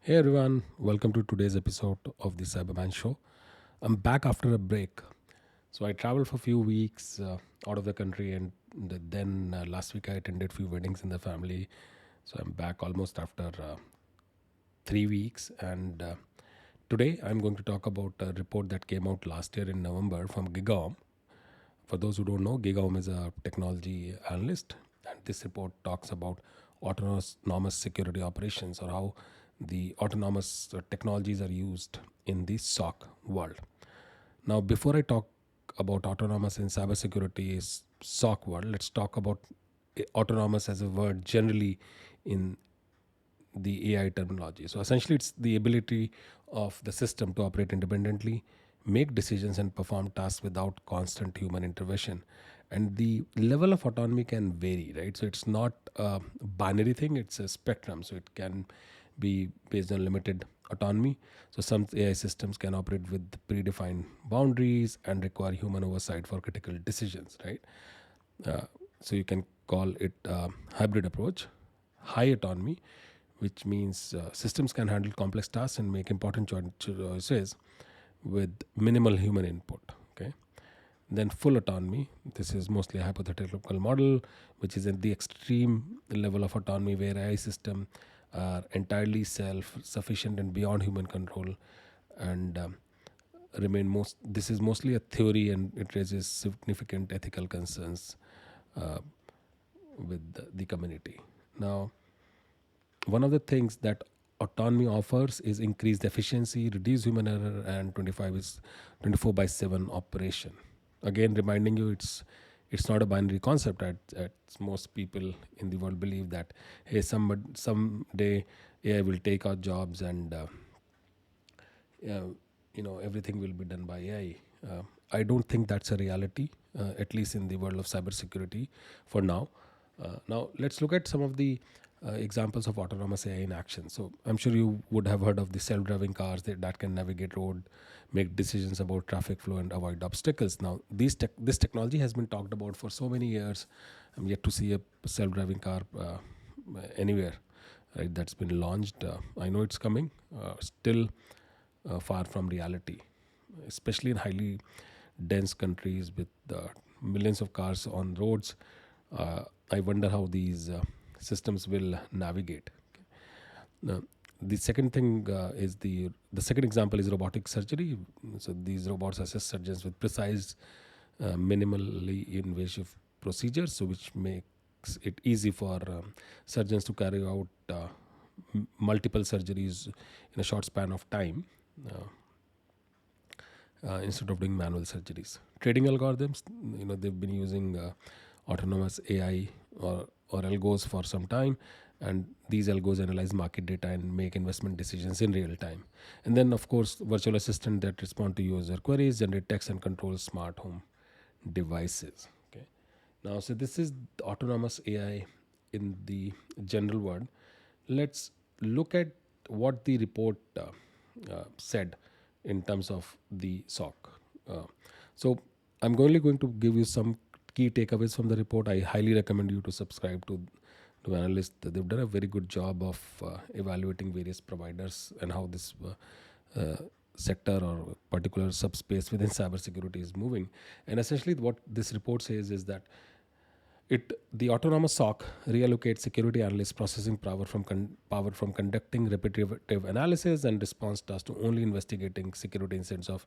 Hey everyone, welcome to today's episode of the Cyberman Show. I'm back after a break. So I traveled for a few weeks out of the country, and then last week I attended few weddings in the family. So I'm back almost after 3 weeks, and today I'm going to talk about a report that came out last year in November from GigaOm. For those who don't know, GigaOm is a technology analyst, and this report talks about autonomous security operations, or how the autonomous technologies are used in the SOC world. Now, before I talk about autonomous in cybersecurity is SOC world, let's talk about autonomous as a word generally in the AI terminology. So essentially, it's the ability of the system to operate independently, make decisions, and perform tasks without constant human intervention. And the level of autonomy can vary, right? So it's not a binary thing; it's a spectrum. So it can be based on limited autonomy. So some AI systems can operate with predefined boundaries and require human oversight for critical decisions, right? Uh, so you can call it a hybrid approach. High autonomy, which means systems can handle complex tasks and make important choices with minimal human input. Okay. Then full autonomy. This is mostly a hypothetical model, which is at the extreme level of autonomy where AI system are entirely self-sufficient and beyond human control, and remain most. This is mostly a theory, and it raises significant ethical concerns uh, with the community. Now, one of the things that autonomy offers is increased efficiency, reduced human error, and 24/7 operation. Again, reminding you, it's not a binary concept. At most people in the world believe that hey, someday AI will take our jobs, and uh, everything will be done by AI. I don't think that's a reality, at least in the world of cybersecurity for now. Now let's look at some of the examples of autonomous AI in action. So I'm sure you would have heard of the self-driving cars that can navigate road, make decisions about traffic flow, and avoid obstacles. Now this technology has been talked about for so many years. I'm yet to see a self-driving car anywhere, right? That's been launched. I know it's coming. Still far from reality, especially in highly dense countries with millions of cars on roads. I wonder how these systems will navigate. Now, the second thing is the second example is robotic surgery. So these robots assist surgeons with precise, minimally invasive procedures, so which makes it easy for surgeons to carry out multiple surgeries in a short span of time. Uh, instead of doing manual surgeries. Trading algorithms, they've been using autonomous AI or algos for some time, and these algos analyze market data and make investment decisions in real time. And then, of course, virtual assistant that respond to user queries, generate text, and control smart home devices. Okay. Now, so this is the autonomous AI in the general word. Let's look at what the report said in terms of the SOC. Uh, so I'm only going to give you some key takeaways from the report. I highly recommend you to subscribe to analyst. They've done a very good job of evaluating various providers and how this sector or particular subspace within cybersecurity is moving. And essentially, what this report says is that the autonomous SOC reallocates security analyst processing power from conducting repetitive analysis and response tasks to only investigating security incidents of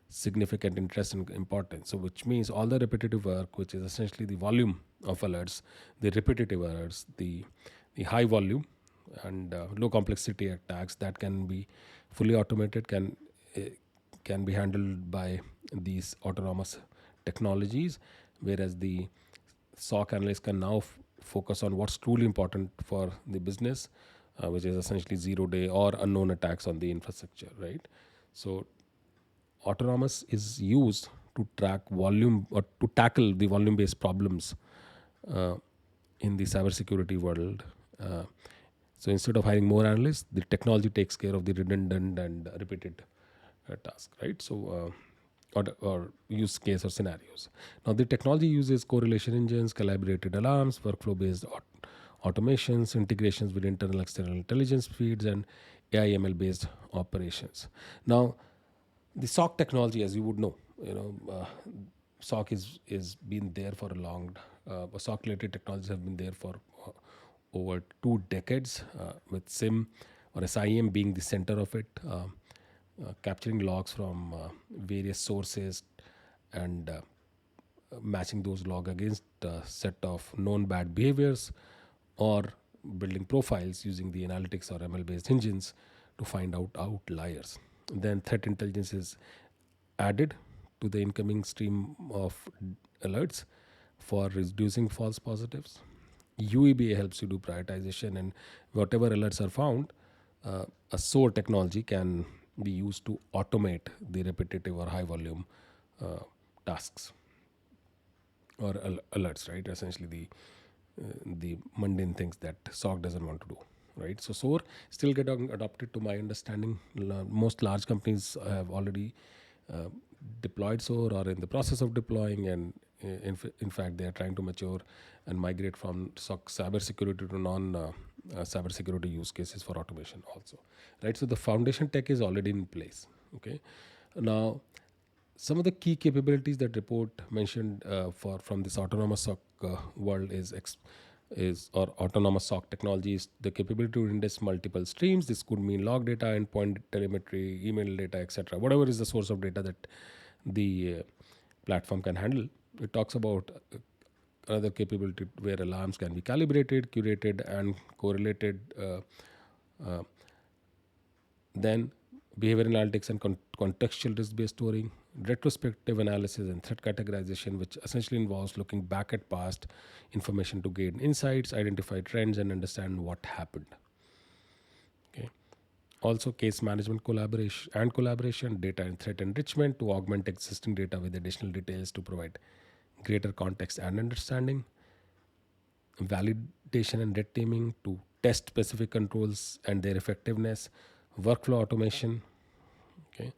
significant interest and importance. So, which means all the repetitive work, which is essentially the volume of alerts, the repetitive errors, the high volume and low complexity attacks that can be fully automated, uh, can be handled by these autonomous technologies, whereas the SOC analysts can now focus on what's truly important for the business, which is essentially zero-day or unknown attacks on the infrastructure, right? So autonomous is used to track volume or to tackle the volume-based problems uh, in the cybersecurity world. Uh, so instead of hiring more analysts, the technology takes care of the redundant and repeated task, right? So, or use case or scenarios. Now, the technology uses correlation engines, calibrated alarms, workflow based automations, integrations with internal external intelligence feeds, and AI ML based operations. Now, the SOC technology, as you would know, SOC is been there for a long. SOC related technologies have been there for over 2 decades, with SIM or SIM being the center of it, capturing logs from various sources and matching those log against a set of known bad behaviors, or building profiles using the analytics or ML based engines to find out outliers. Then threat intelligence is added to the incoming stream of alerts for reducing false positives. UEBA helps you do prioritization, and whatever alerts are found, a SOAR technology can be used to automate the repetitive or high volume uh, tasks or alerts, right? Essentially, the mundane things that SOC doesn't want to do, right? So SOAR still getting adopted, to my understanding. Most large companies have already uh, deployed SOAR or in the process of deploying, and in fact, they are trying to mature and migrate from SOC cybersecurity to non cybersecurity use cases for automation also, right? So the foundation tech is already in place. Okay, now some of the key capabilities that report mentioned for from this autonomous SOC world is or autonomous SOC technology is the capability to ingest multiple streams. This could mean log data, endpoint telemetry, email data, etc. Whatever is the source of data that the platform can handle. It talks about another capability where alarms can be calibrated, curated, and correlated. Then behavior analytics and contextual risk-based storing, retrospective analysis and threat categorization, which essentially involves looking back at past information to gain insights, identify trends, and understand what happened. Okay. Also, case management collaboration, data and threat enrichment to augment existing data with additional details to provide greater context and understanding, validation and red teaming to test specific controls and their effectiveness, workflow automation, okay,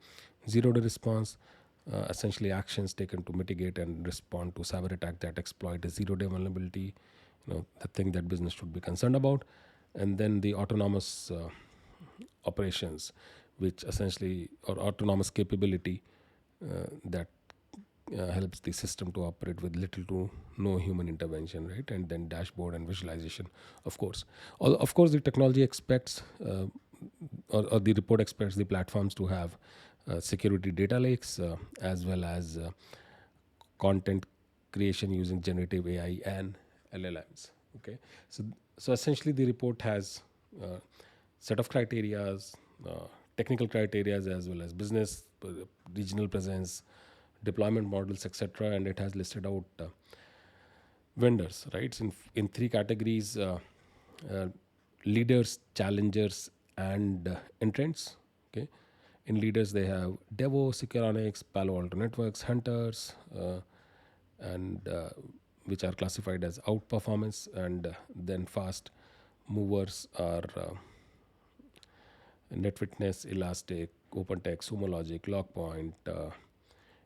zero day response, essentially actions taken to mitigate and respond to cyber attack that exploit a zero day vulnerability, the thing that business should be concerned about. And then the autonomous operations, which essentially, or autonomous capability that helps the system to operate with little to no human intervention, right? And then dashboard and visualization, of course. Of course, the technology expects, or the report expects the platforms to have security data lakes, as well as content creation using generative AI and LLMs. Okay, so essentially, the report has set of criterias, technical criterias, as well as business, regional presence, deployment models, etc. And it has listed out vendors, right? In three categories: uh, leaders, challengers, and entrants. Okay, in leaders they have Devo, Securonics, Palo Alto Networks, Hunters, and which are classified as outperformance, and then fast movers are NetWitness, Elastic, OpenText, SumoLogic, Logpoint,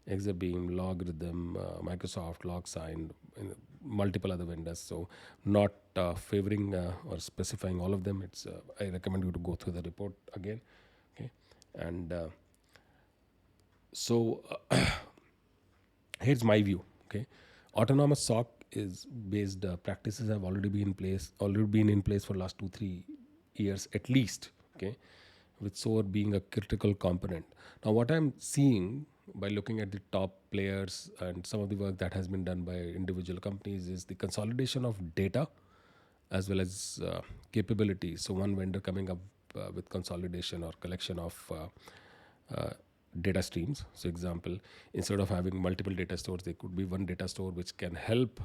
Exabeam, Logarithm, Microsoft, LogSign, and multiple other vendors. So, not favoring or specifying all of them. It's I recommend you to go through the report again. Okay, and so here's my view. Okay, autonomous SOC is based practices have already been in place for last 2-3 years at least. Okay, with SOAR being a critical component. Now, what I'm seeing by looking at the top players and some of the work that has been done by individual companies is the consolidation of data as well as capabilities. So, one vendor coming up with consolidation or collection of data streams. So, example, instead of having multiple data stores, there could be one data store which can help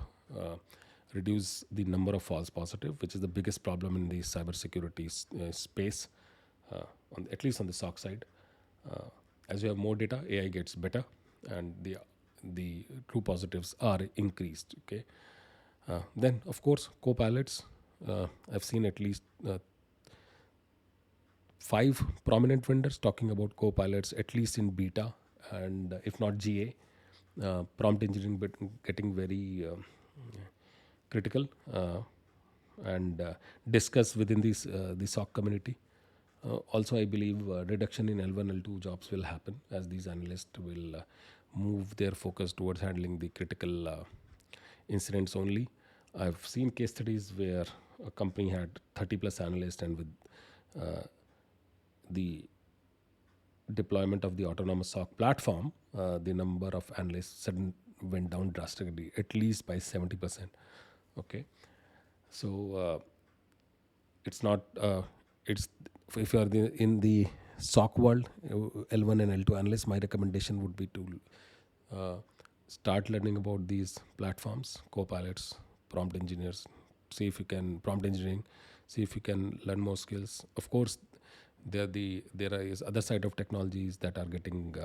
reduce the number of false positive, which is the biggest problem in the cybersecurity space, at least on the SOC side. Uh, as you have more data, AI gets better, and the true positives are increased. Okay. Then, of course, co-pilots. I've seen at least 5 prominent vendors talking about co-pilots, at least in beta and if not GA. Prompt engineering getting very critical and discussed within the SOC community. Also, I believe reduction in L1, L2 jobs will happen as these analysts will move their focus towards handling the critical incidents only. I've seen case studies where a company had 30 plus analysts, and with the deployment of the autonomous SOC platform, the number of analysts sudden went down drastically, at least by 70%. Okay, so it's not it's if you are in the SOC world, L1 and L2 analysts, my recommendation would be to uh, start learning about these platforms, co-pilots, prompt engineers. See if you can prompt engineering. See if you can learn more skills. Of course, there is other side of technologies that are getting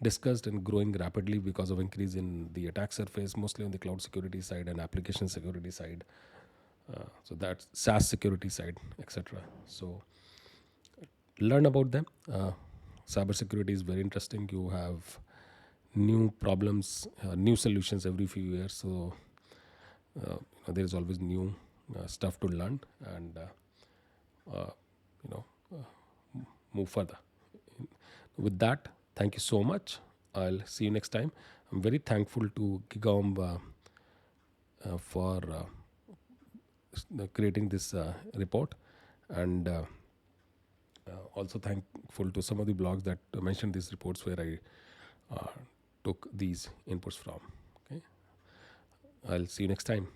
discussed and growing rapidly because of increase in the attack surface, mostly on the cloud security side and application security side. So that's SaaS security side, etc. So learn about them. Cybersecurity is very interesting. You have new problems, new solutions every few years. So there is always new stuff to learn and you know move further. With that, thank you so much. I'll see you next time. I'm very thankful to GigaOm for creating this report, and also thankful to some of the blogs that mentioned these reports where I took these inputs from. Okay, I'll see you next time.